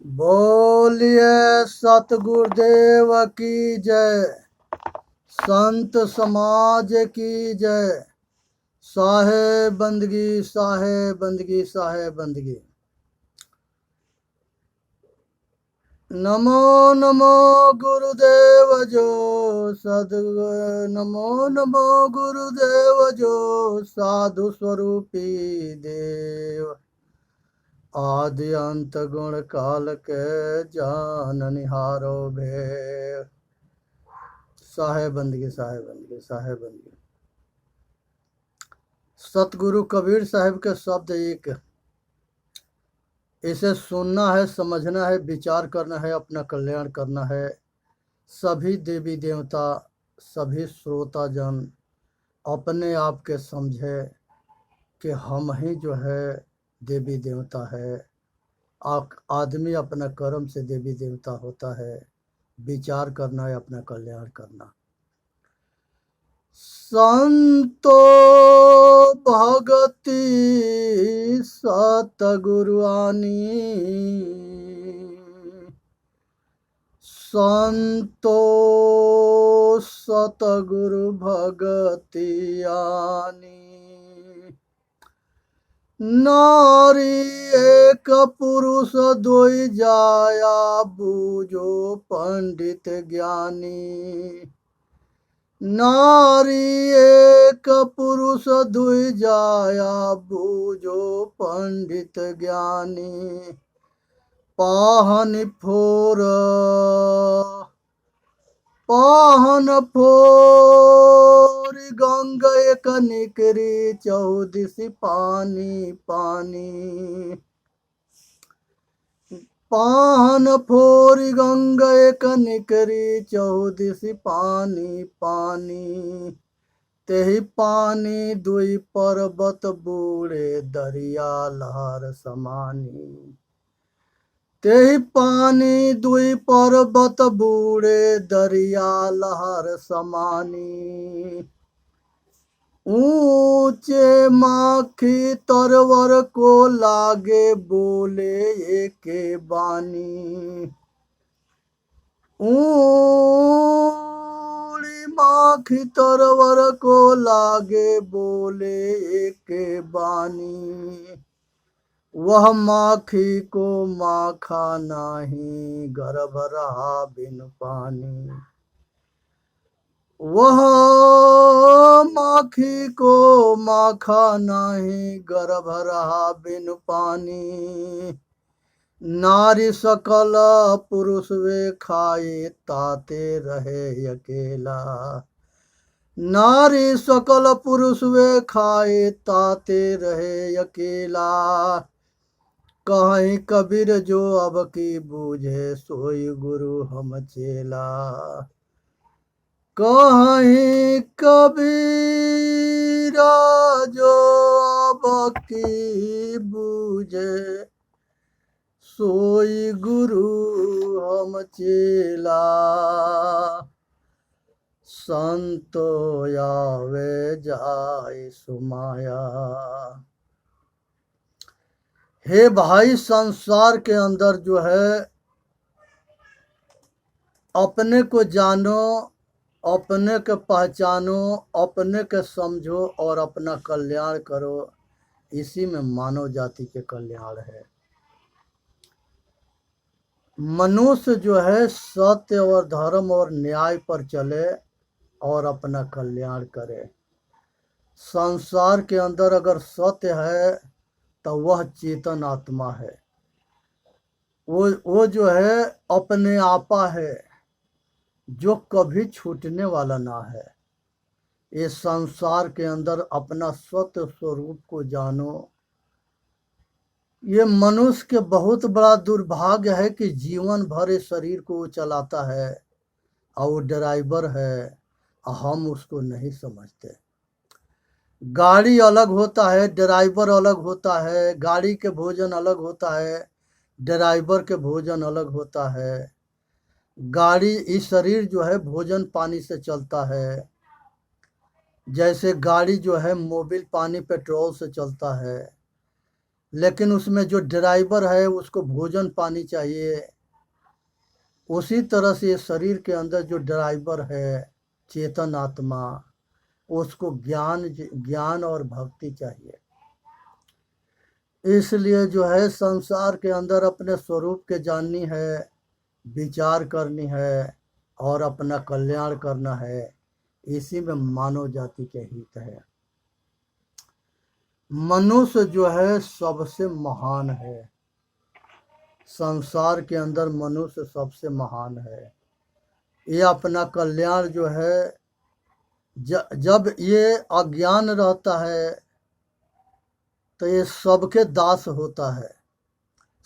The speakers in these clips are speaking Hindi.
बोलिए सतगुरुदेव की जय। संत समाज की जय। साहेब बंदगी साहेब बंदगी साहेब बंदगी। नमो नमो गुरुदेव जो नमो नमो गुरुदेव जो साधु स्वरूपी देव। आदि अंत गुण काल के जान निहारो भेव। साहेब बंदगी साहेब बंदगी साहेब बंदगी। सतगुरु कबीर साहब के शब्द एक, इसे सुनना है, समझना है, विचार करना है, अपना कल्याण करना है। सभी देवी देवता, सभी श्रोता जन अपने आप के समझे कि हम ही जो है देवी देवता है। आदमी अपना कर्म से देवी देवता होता है। विचार करना है, अपना कल्याण करना। संतो भगति सतगुरुआनी, संतो सतगुरु भगति आनी। नारी एक पुरुष दोई जाया, बूझो पंडित ज्ञानी। नारी एक पुरुष दुई जाया, बूझो पंडित ज्ञानी। पाहन फोर गंगा एक निकरी, चौदिसी पानी पानी। पाहन फोर गंगा एक निकरी, चौदिसी पानी पानी। तेहि पानी दुई पर्वत बूढ़े, दरिया लहर समानी। तेहि पानी दुई पर्वत बूढ़े, दरिया लहर समानी। ऊंचे माखी तरवर को लागे, बोले एके बानी। ऊड़ी माखी तरवर को लागे, बोले एके बानी। वह माखी को माखा नाही, गर्भ रहा बिन पानी। वह माखी को माखा नाही, गर्भ रहा बिन पानी। नारी सकल पुरुष वे खाए, ताते रहे अकेला। नारी सकल पुरुष वे खाए, ताते रहे अकेला। कहीं कबीर जो अब की बूझे, सोई गुरु हम चेला। कहीं कबीर जो अब की बूझे, सोई गुरु हम चेला। संतो आवे जाय सुमाया। हे भाई, संसार के अंदर जो है अपने को जानो, अपने के पहचानो, अपने के समझो और अपना कल्याण करो। इसी में मानव जाति के कल्याण है। मनुष्य जो है सत्य और धर्म और न्याय पर चले और अपना कल्याण करे। संसार के अंदर अगर सत्य है तो वह चेतन आत्मा है। वो जो है अपने आपा है, जो कभी छूटने वाला ना है। इस संसार के अंदर अपना सत्य स्वरूप को जानो। ये मनुष्य के बहुत बड़ा दुर्भाग्य है कि जीवन भर इस शरीर को चलाता है और वो ड्राइवर है, हम उसको नहीं समझते। गाड़ी अलग होता है, ड्राइवर अलग होता है। गाड़ी के भोजन अलग होता है, ड्राइवर के भोजन अलग होता है। गाड़ी, इस शरीर जो है भोजन पानी से चलता है। जैसे गाड़ी जो है मोबिल पानी पेट्रोल से चलता है। लेकिन उसमें जो ड्राइवर है उसको भोजन पानी चाहिए। उसी तरह से ये शरीर के अंदर जो ड्राइवर है, चेतन आत्मा, उसको ज्ञान और भक्ति चाहिए। इसलिए जो है संसार के अंदर अपने स्वरूप के जाननी है, विचार करनी है और अपना कल्याण करना है। इसी में मानव जाति के हित है। मनुष्य जो है सबसे महान है। संसार के अंदर मनुष्य सबसे महान है। ये अपना कल्याण जो है, जब ये अज्ञान रहता है तो ये सबके दास होता है,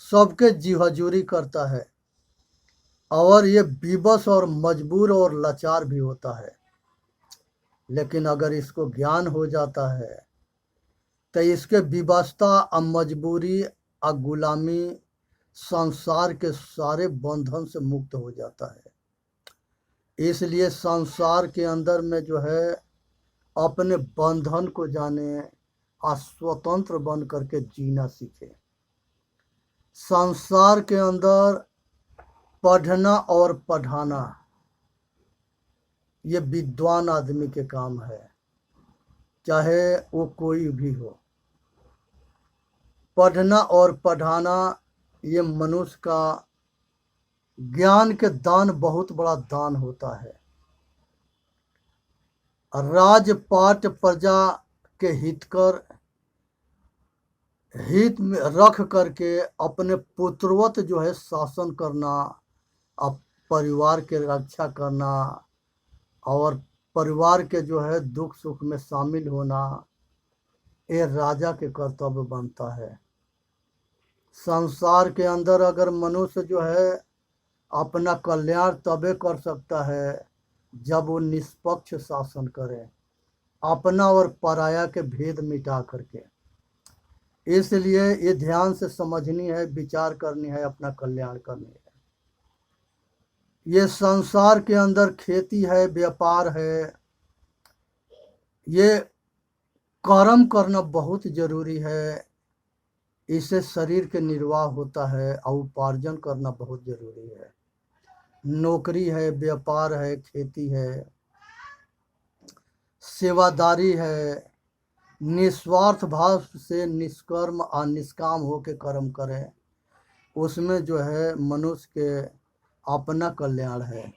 सबके जी हजूरी करता है, और ये विवश और मजबूर और लाचार भी होता है। लेकिन अगर इसको ज्ञान हो जाता है तो इसके विवशता और मजबूरी और गुलामी, संसार के सारे बंधन से मुक्त हो जाता है। इसलिए संसार के अंदर में जो है अपने बंधन को जाने और स्वतंत्र बन करके जीना सीखे। संसार के अंदर पढ़ना और पढ़ाना ये विद्वान आदमी के काम है, चाहे वो कोई भी हो। पढ़ना और पढ़ाना ये मनुष्य का ज्ञान के दान, बहुत बड़ा दान होता है। राजपाट प्रजा के हित में रख करके अपने पुत्रवत जो है शासन करना, अब परिवार के रक्षा करना और परिवार के जो है दुख सुख में शामिल होना, ये राजा के कर्तव्य बनता है। संसार के अंदर अगर मनुष्य जो है अपना कल्याण तबे कर सकता है जब वो निष्पक्ष शासन करे, अपना और पराया के भेद मिटा करके। इसलिए ये ध्यान से समझनी है, विचार करनी है, अपना कल्याण करनी है। ये संसार के अंदर खेती है, व्यापार है, ये कर्म करना बहुत जरूरी है। इससे शरीर के निर्वाह होता है और उपार्जन करना बहुत जरूरी है। नौकरी है, व्यापार है, खेती है, सेवादारी है, निस्वार्थ भाव से निष्कर्म और निष्काम होके कर्म करें, उसमें जो है मनुष्य के अपना कल्याण है।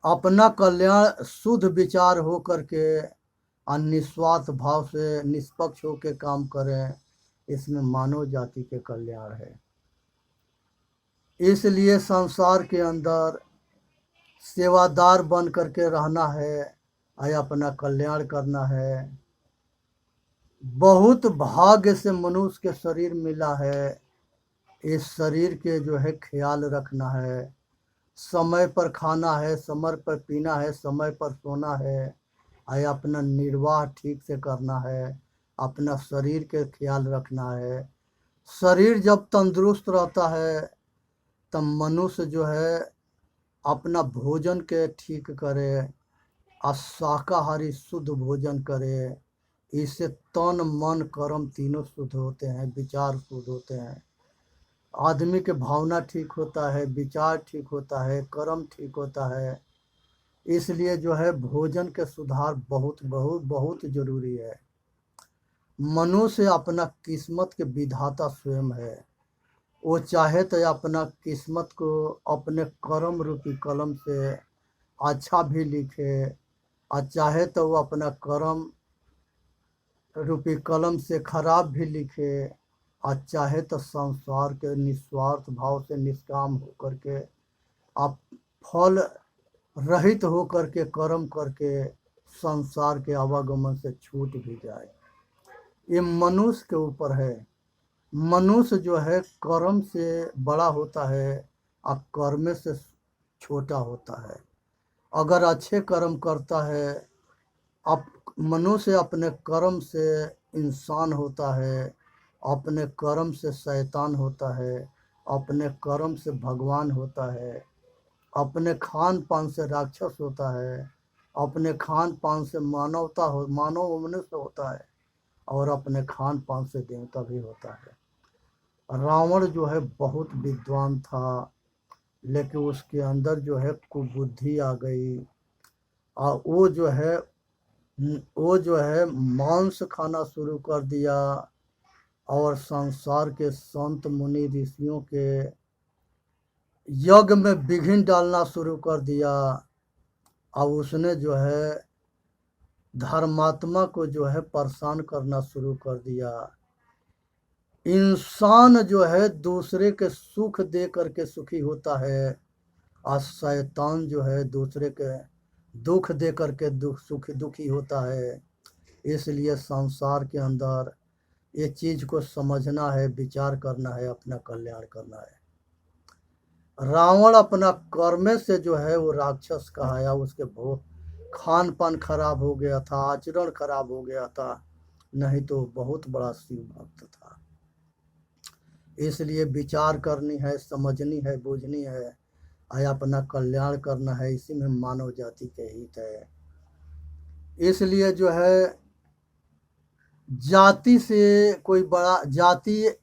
अपना कल्याण शुद्ध विचार हो करके और निस्वार्थ भाव से निष्पक्ष होके काम करें, इसमें मानव जाति के कल्याण है। इसलिए संसार के अंदर सेवादार बन करके रहना है और अपना कल्याण करना है। बहुत भाग्य से मनुष्य के शरीर मिला है। इस शरीर के जो है ख्याल रखना है, समय पर खाना है, समय पर पीना है, समय पर सोना है, और अपना निर्वाह ठीक से करना है, अपना शरीर के ख्याल रखना है। शरीर जब तंदुरुस्त रहता है तब मनुष्य जो है अपना भोजन के ठीक करे और शाकाहारी शुद्ध भोजन करे। इससे तन मन कर्म तीनों शुद्ध होते हैं, विचार शुद्ध होते हैं। आदमी के भावना ठीक होता है, विचार ठीक होता है, कर्म ठीक होता है। इसलिए जो है भोजन के सुधार बहुत बहुत बहुत जरूरी है। मनुष्य अपना किस्मत के विधाता स्वयं है। वो चाहे तो अपना किस्मत को अपने कर्म रूपी कलम से अच्छा भी लिखे, और चाहे तो वो अपना कर्म रूपी कलम से खराब भी लिखे, और चाहे तो संसार के निस्वार्थ भाव से निष्काम होकर के आप फल रहित होकर के कर्म करके संसार के आवागमन से छूट भी जाए। ये मनुष्य के ऊपर है। मनुष्य जो है कर्म से बड़ा होता है और कर्म से छोटा होता है। अगर अच्छे कर्म करता है, अब मनुष्य अपने कर्म से इंसान होता है, अपने कर्म से शैतान होता है, अपने कर्म से भगवान होता है, अपने खान पान से राक्षस होता है, अपने खान पान से मानव मनुष्य होता है, और अपने खान पान से देवता भी होता है। रावण जो है बहुत विद्वान था, लेकिन उसके अंदर जो है कुबुद्धि आ गई, और वो जो है मांस खाना शुरू कर दिया और संसार के संत मुनि ऋषियों के यज्ञ में विघ्न डालना शुरू कर दिया। अब उसने जो है धर्मात्मा को जो है परेशान करना शुरू कर दिया। इंसान जो है दूसरे के सुख दे करके सुखी होता है, और शैतान जो है दूसरे के दुख दे करके दुखी होता है। इसलिए संसार के अंदर ये चीज को समझना है, विचार करना है, अपना कल्याण करना है। रावण अपना कर्म से जो है वो राक्षस कहाया, उसके खान पान खराब हो गया था, आचरण खराब हो गया था, नहीं तो बहुत बड़ा शिव भक्त था। इसलिए विचार करनी है, समझनी है, बूझनी है, और अपना कल्याण करना है। इसी में मानव जाति के हित है। इसलिए जो है जाति से कोई बड़ा, जाति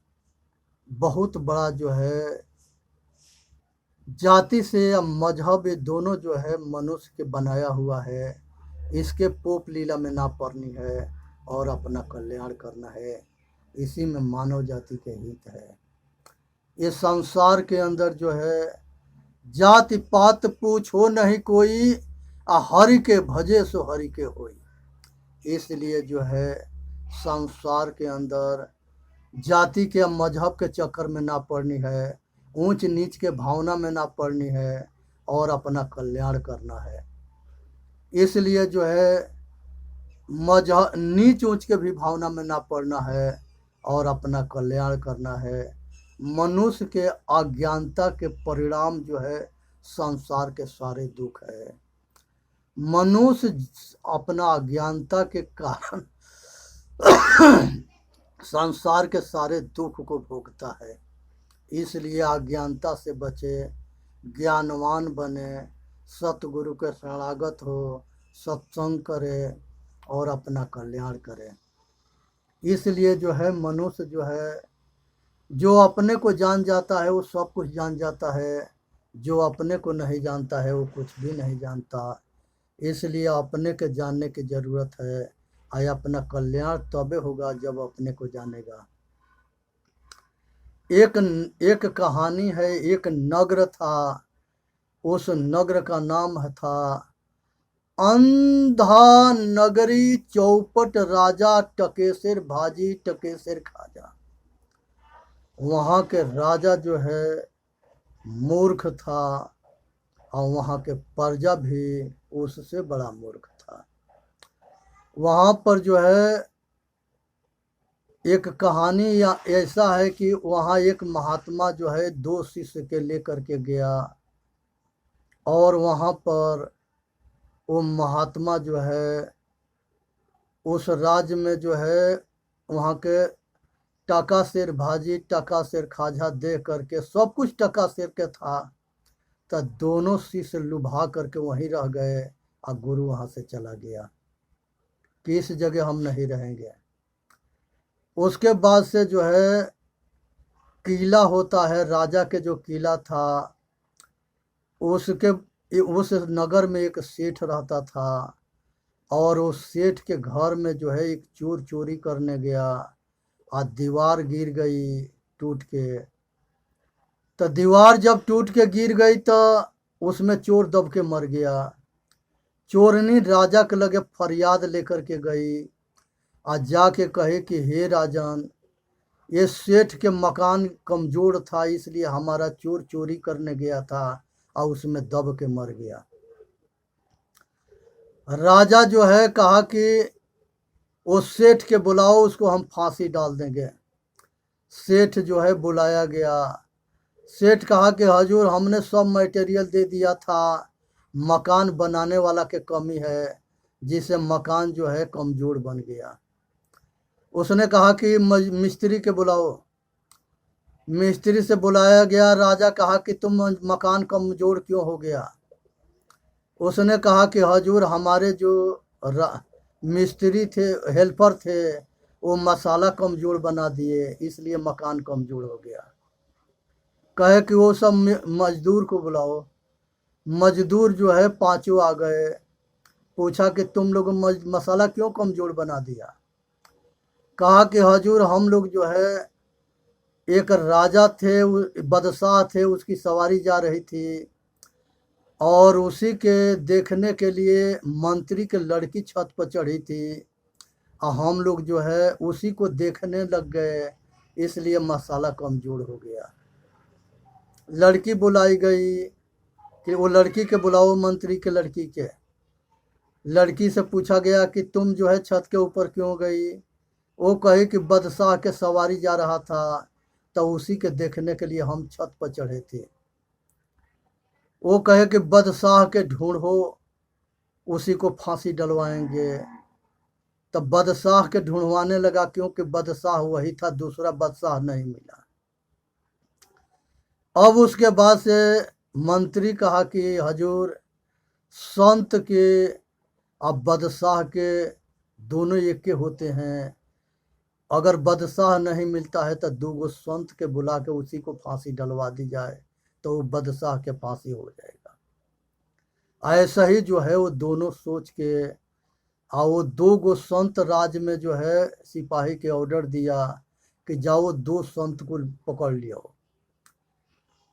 बहुत बड़ा जो है, जाति से या मजहब ये दोनों जो है मनुष्य के बनाया हुआ है। इसके पोप लीला में ना पड़नी है और अपना कल्याण करना है। इसी में मानव जाति के हित है। ये संसार के अंदर जो है जाति पात पूछो नहीं कोई, हरि के भजे सो हरि के होई। इसलिए जो है संसार के अंदर जाति के मजहब के चक्कर में ना पड़नी है, ऊंच नीच के भावना में ना पड़नी है, और अपना कल्याण करना है। इसलिए जो है मजहब नीच ऊंच के भी भावना में ना पड़ना है और अपना कल्याण करना है। मनुष्य के अज्ञानता के परिणाम जो है संसार के सारे दुख है। मनुष्य अपना अज्ञानता के कारण संसार के सारे दुख को भोगता है। इसलिए अज्ञानता से बचे, ज्ञानवान बने, सतगुरु के शरणागत हो, सत्संग करे और अपना कल्याण करे। इसलिए जो है मनुष्य जो है, जो अपने को जान जाता है वो सब कुछ जान जाता है, जो अपने को नहीं जानता है वो कुछ भी नहीं जानता। इसलिए अपने के जानने की ज़रूरत है, और अपना कल्याण तबे होगा जब अपने को जानेगा। एक कहानी है, एक नगर था, उस नगर का नाम था अंधा नगरी चौपट राजा टकेसर भाजी टकेसर खाजा। वहाँ के राजा जो है मूर्ख था, और वहाँ के प्रजा भी उससे बड़ा मूर्ख था। वहाँ पर जो है एक कहानी या ऐसा है कि वहाँ एक महात्मा जो है 2 शिष्य के लेकर के गया, और वहाँ पर वो महात्मा जो है उस राज्य में जो है वहाँ के टकासेर भाजी टकासेर खाजा दे करके सब कुछ टकासेर के था। तो दोनों शिष्य लुभा करके वहीं रह गए, और गुरु वहाँ से चला गया कि इस जगह हम नहीं रहेंगे। उसके बाद से जो है किला होता है, राजा के जो किला था उसके उस नगर में एक सेठ रहता था, और उस सेठ के घर में जो है एक चोर चोरी करने गया, और दीवार गिर गई टूट के। तो दीवार जब टूट के गिर गई तो उसमें चोर दब के मर गया। चोरनी राजा के लगे फरियाद लेकर के गई, और जाके कहे कि हे राजन, ये सेठ के मकान कमजोर था, इसलिए हमारा चोर चोरी करने गया था और उसमें दब के मर गया। राजा जो है कहा कि उस सेठ के बुलाओ, उसको हम फांसी डाल देंगे। सेठ जो है बुलाया गया। सेठ कहा कि हजूर, हमने सब मटेरियल दे दिया था, मकान बनाने वाला के कमी है, जिससे मकान जो है कमजोर बन गया। उसने कहा कि मिस्त्री के बुलाओ। मिस्त्री से बुलाया गया। राजा कहा कि तुम मकान कमजोर क्यों हो गया? उसने कहा कि हजूर, हमारे जो मिस्त्री थे, हेल्पर थे, वो मसाला कमज़ोर बना दिए, इसलिए मकान कमज़ोर हो गया। कहे कि वो सब मजदूर को बुलाओ। मजदूर जो है पांचों आ गए। पूछा कि तुम लोग मसाला क्यों कमज़ोर बना दिया? कहा कि हजूर हम लोग जो है एक राजा थे, बादशाह थे, उसकी सवारी जा रही थी और उसी के देखने के लिए मंत्री के लड़की छत पर चढ़ी थी और हम लोग जो है उसी को देखने लग गए, इसलिए मसाला कमज़ोर हो गया। लड़की बुलाई गई कि वो लड़की के बुलाओ, मंत्री के लड़की के। लड़की से पूछा गया कि तुम जो है छत के ऊपर क्यों गई? वो कही कि बादशाह के सवारी जा रहा था तो उसी के देखने के लिए हम छत पर चढ़े थे। वो कहे कि बादशाह के ढूंढो, उसी को फांसी डलवाएंगे। तब बादशाह के ढूंढवाने लगा, क्योंकि बादशाह वही था, दूसरा बादशाह नहीं मिला। अब उसके बाद से मंत्री कहा कि हजूर संत के अब बादशाह के दोनों एक के होते हैं, अगर बादशाह नहीं मिलता है तो दो संत के बुला के उसी को फांसी डलवा दी जाए तो वो बादशाह के फांसी हो जाएगा। ऐसा ही जो है वो दोनों सोच के और वो दो संत राज में जो है सिपाही के ऑर्डर दिया कि जाओ दो संत को पकड़ लियो।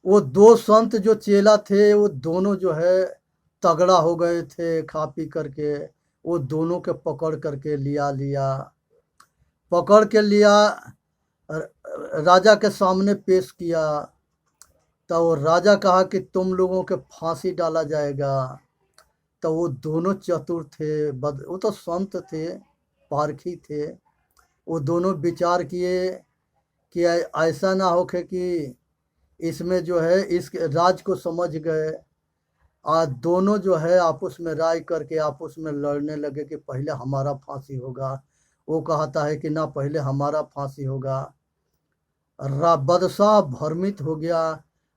वो दो संत जो चेला थे वो दोनों जो है तगड़ा हो गए थे खा पी करके। वो दोनों के पकड़ करके पकड़ के लिया, राजा के सामने पेश किया। तो वो राजा कहा कि तुम लोगों के फांसी डाला जाएगा। तो वो दोनों चतुर थे, वो तो संत थे, पारखी थे। वो दोनों विचार किए कि ऐसा ना हो कि इसमें जो है इस राज को समझ गए। आज दोनों जो है आपस में राय करके आपस में लड़ने लगे कि पहले हमारा फांसी होगा। वो कहता है कि ना पहले हमारा फांसी होगा। बादशाह भ्रमित हो गया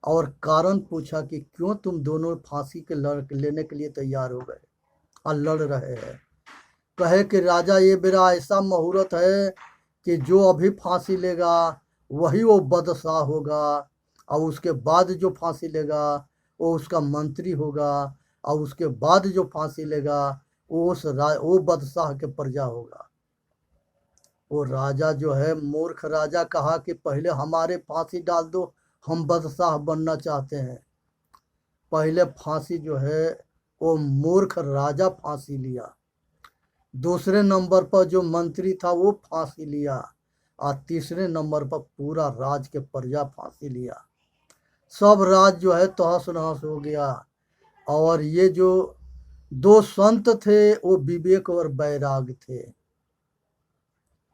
और कारण पूछा कि क्यों तुम दोनों फांसी के लेने के लिए तैयार हो गए और लड़ रहे हैं? कहे कि राजा ये मेरा ऐसा मुहूर्त है कि जो अभी फांसी लेगा वही वो बादशाह होगा और उसके बाद जो फांसी लेगा वो उसका मंत्री होगा और उसके बाद जो फांसी लेगा वो बादशाह के प्रजा होगा। वो राजा जो है मूर्ख राजा कहा कि पहले हमारे फांसी डाल दो, हम बादशाह बनना चाहते हैं। पहले फांसी जो है वो मूर्ख राजा फांसी लिया। दूसरे नंबर पर जो मंत्री था वो फांसी लिया और तीसरे नंबर पर पूरा राज के प्रजा फांसी लिया। सब राज जो है तहस नहस हो गया। और ये जो दो संत थे वो विवेक और वैराग थे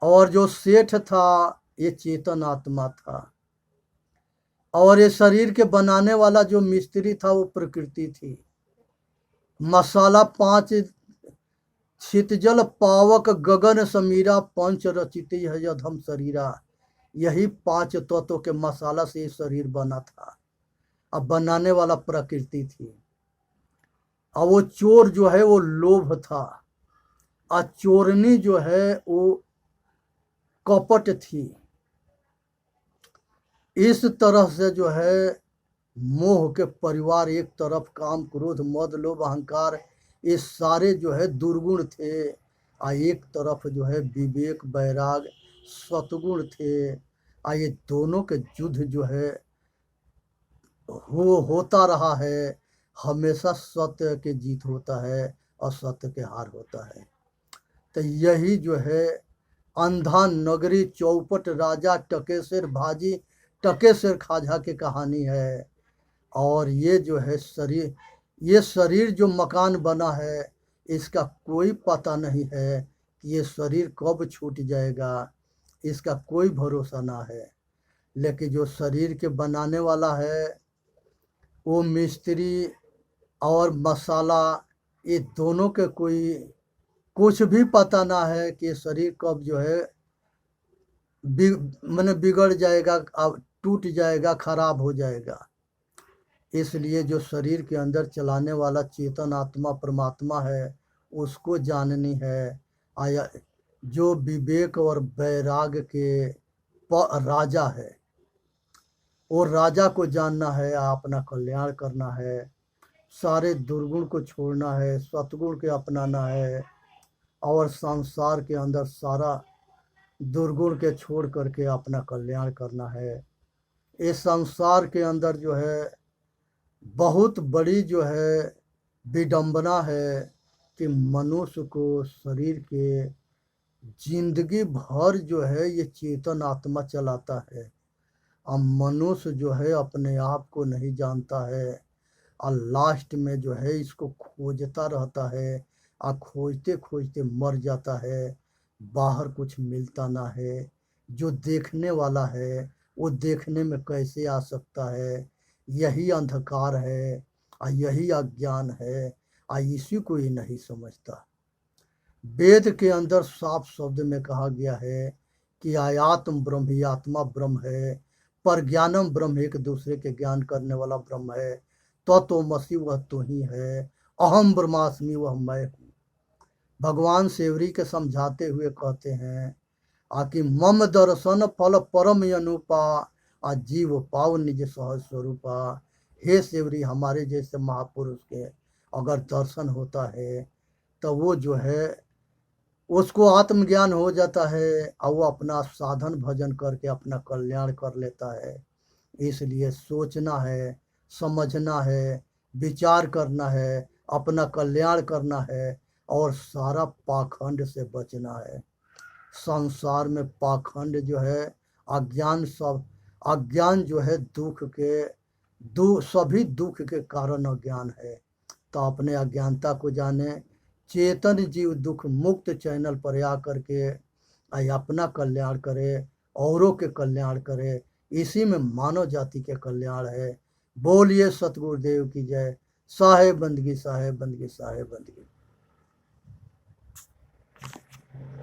और जो सेठ था ये चेतन आत्मा था और ये शरीर के बनाने वाला जो मिस्त्री था वो प्रकृति थी। मसाला पांच छितजल पावक गगन समीरा पंच रचित है यधम शरीरा। यही पांच तत्वों के मसाला से शरीर बना था। अब बनाने वाला प्रकृति थी और वो चोर जो है वो लोभ था और चोरनी जो है वो कपट थी। इस तरह से जो है मोह के परिवार एक तरफ काम क्रोध मद लोभ अहंकार ये सारे जो है दुर्गुण थे और एक तरफ जो है विवेक वैराग सतगुण थे। और ये दोनों के युद्ध जो है होता रहा है। हमेशा सत्य के जीत होता है और सत्य के हार होता है। तो यही जो है अंधा नगरी चौपट राजा टकेसर भाजी टकेसर खाजा की कहानी है। और ये जो है ये शरीर जो मकान बना है इसका कोई पता नहीं है कि ये शरीर कब छूट जाएगा, इसका कोई भरोसा ना है। लेकिन जो शरीर के बनाने वाला है वो मिस्त्री और मसाला ये दोनों के कोई कुछ भी पता ना है कि शरीर कब जो है मैंने बिगड़ जाएगा, अब टूट जाएगा, खराब हो जाएगा। इसलिए जो शरीर के अंदर चलाने वाला चेतन आत्मा परमात्मा है उसको जाननी है। आया जो विवेक और वैराग्य के राजा है। और राजा को जानना है, अपना कल्याण करना है, सारे दुर्गुण को छोड़ना है, सतगुण के अपनाना है, और संसार के अंदर सारा दुर्गुण के छोड़ करके अपना कल्याण करना है। इस संसार के अंदर जो है बहुत बड़ी जो है विडंबना है कि मनुष्य को शरीर के जिंदगी भर जो है ये चेतन आत्मा चलाता है। अब मनुष्य जो है अपने आप को नहीं जानता है, और लास्ट में जो है इसको खोजता रहता है, और खोजते खोजते मर जाता है। बाहर कुछ मिलता ना है, जो देखने वाला है वो देखने में कैसे आ सकता है। यही अंधकार है और यही अज्ञान है, और इसी को ही नहीं समझता। वेद के अंदर साफ शब्द में कहा गया है कि आयात्म ब्रह्म ही आत्मा ब्रह्म है, पर ज्ञानम ब्रह्म एक दूसरे के ज्ञान करने वाला ब्रह्म है। तत्वमसि वह तू ही है, अहम ब्रह्मास्मि वह मैं हूँ। भगवान सेवरी के समझाते हुए कहते हैं आकि मम दर्शन फल परम अनुपा, आ जीव पाव निज सहज स्वरूपा। हे सेवरी, हमारे जैसे महापुरुष के अगर दर्शन होता है तो वो जो है उसको आत्मज्ञान हो जाता है, और वो अपना साधन भजन करके अपना कल्याण कर लेता है। इसलिए सोचना है, समझना है, विचार करना है, अपना कल्याण करना है, और सारा पाखंड से बचना है। संसार में पाखंड जो है अज्ञान जो है दुख के सभी दुख के कारण अज्ञान है। तो अपने अज्ञानता को जाने, चेतन जीव दुख मुक्त चैनल पर आ करके अपना कल्याण करे, औरों के कल्याण करे। इसी में मानव जाति के कल्याण है। बोलिए सतगुरुदेव की जय। साहेब बंदगी, साहेब बंदगी, साहेब बंदगी।